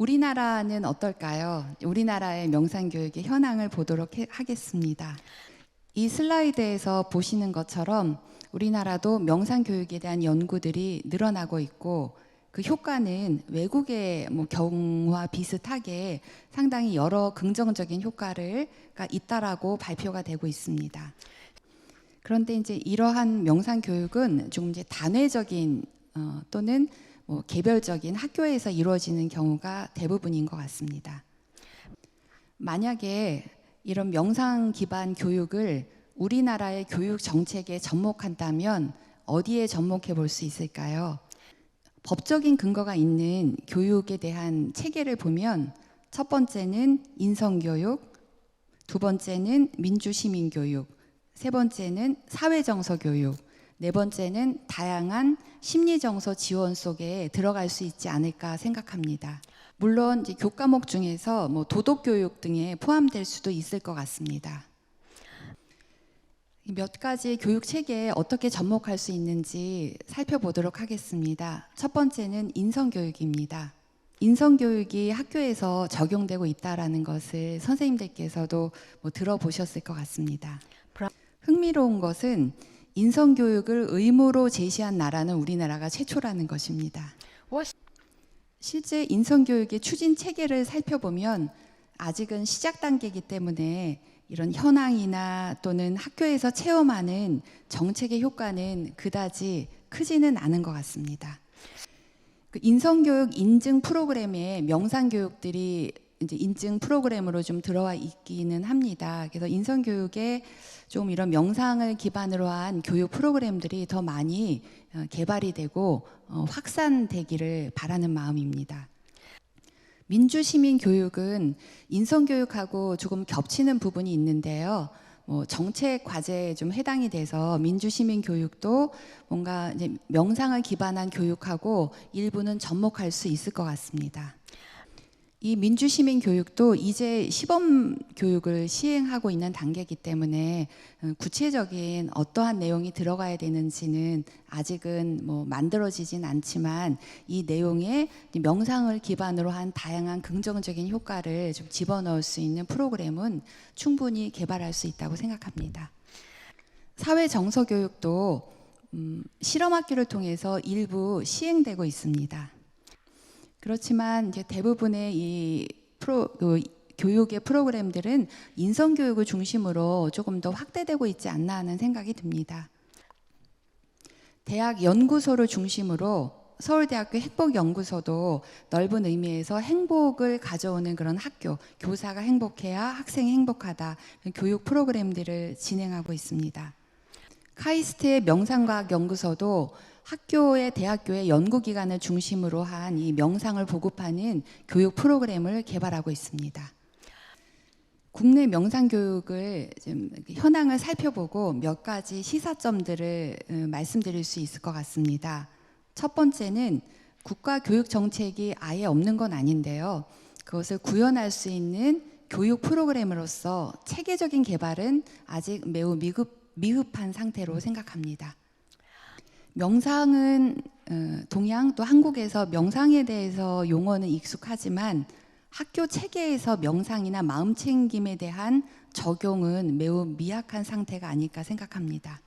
우리나라는 어떨까요? 우리나라의 명상교육의 현황을 보도록 하겠습니다. 이 슬라이드에서 보시는 것처럼 우리나라도 명상교육에 대한 연구들이 늘어나고 있고 그 효과는 외국의 경우와 비슷하게 상당히 여러 긍정적인 효과가 있다라고 발표가 되고 있습니다. 그런데 이제 이러한 명상교육은 조금 이제 단회적인 또는 개별적인 학교에서 이루어지는 경우가 대부분인 것 같습니다. 만약에 이런 명상 기반 교육을 우리나라의 교육 정책에 접목한다면 어디에 접목해 볼 수 있을까요? 법적인 근거가 있는 교육에 대한 체계를 보면 첫 번째는 인성교육, 두 번째는 민주시민교육, 세 번째는 사회정서교육, 네 번째는 다양한 심리정서 지원 속에 들어갈 수 있지 않을까 생각합니다. 물론 이제 교과목 중에서 도덕교육 등에 포함될 수도 있을 것 같습니다. 몇 가지 교육 체계에 어떻게 접목할 수 있는지 살펴보도록 하겠습니다. 첫 번째는 인성교육입니다. 인성교육이 학교에서 적용되고 있다는 것을 선생님들께서도 들어보셨을 것 같습니다. 흥미로운 것은 인성교육을 의무로 제시한 나라는 우리나라가 최초라는 것입니다. 실제 인성교육의 추진 체계를 살펴보면 아직은 시작 단계이기 때문에 이런 현황이나 또는 학교에서 체험하는 정책의 효과는 그다지 크지는 않은 것 같습니다. 그 인성교육 인증 프로그램에 명상교육들이 이제 인증 프로그램으로 좀 들어와 있기는 합니다. 그래서 인성교육에 좀 이런 명상을 기반으로 한 교육 프로그램들이 더 많이 개발이 되고 확산되기를 바라는 마음입니다. 민주시민 교육은 인성교육하고 조금 겹치는 부분이 있는데요. 정책 과제에 좀 해당이 돼서 민주시민 교육도 뭔가 이제 명상을 기반한 교육하고 일부는 접목할 수 있을 것 같습니다. 이 민주시민 교육도 이제 시범 교육을 시행하고 있는 단계이기 때문에 구체적인 어떠한 내용이 들어가야 되는지는 아직은 만들어지진 않지만 이 내용에 명상을 기반으로 한 다양한 긍정적인 효과를 좀 집어넣을 수 있는 프로그램은 충분히 개발할 수 있다고 생각합니다. 사회 정서 교육도 실험학교를 통해서 일부 시행되고 있습니다. 그렇지만 이제 대부분의 이 교육의 프로그램들은 인성교육을 중심으로 조금 더 확대되고 있지 않나 하는 생각이 듭니다. 대학 연구소를 중심으로 서울대학교 행복연구소도 넓은 의미에서 행복을 가져오는 그런 학교, 교사가 행복해야 학생이 행복하다, 교육 프로그램들을 진행하고 있습니다. 카이스트의 명상과학연구소도 학교의 대학교의 연구기관을 중심으로 한 이 명상을 보급하는 교육 프로그램을 개발하고 있습니다. 국내 명상교육을 좀 현황을 살펴보고 몇 가지 시사점들을 말씀드릴 수 있을 것 같습니다. 첫 번째는 국가교육정책이 아예 없는 건 아닌데요. 그것을 구현할 수 있는 교육 프로그램으로서 체계적인 개발은 아직 매우 미흡한 상태로 생각합니다. 명상은 동양 또 한국에서 명상에 대해서 용어는 익숙하지만 학교 체계에서 명상이나 마음 챙김에 대한 적용은 매우 미약한 상태가 아닐까 생각합니다.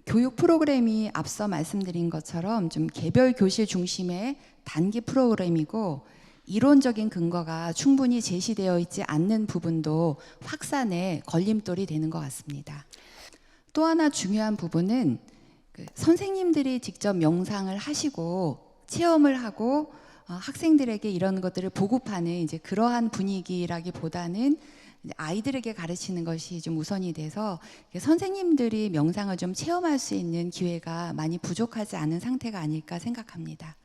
교육 프로그램이 앞서 말씀드린 것처럼 좀 개별 교실 중심의 단기 프로그램이고 이론적인 근거가 충분히 제시되어 있지 않는 부분도 확산에 걸림돌이 되는 것 같습니다. 또 하나 중요한 부분은 선생님들이 직접 명상을 하시고 체험을 하고 학생들에게 이런 것들을 보급하는 이제 그러한 분위기라기보다는 아이들에게 가르치는 것이 좀 우선이 돼서 선생님들이 명상을 좀 체험할 수 있는 기회가 많이 부족하지 않은 상태가 아닐까 생각합니다.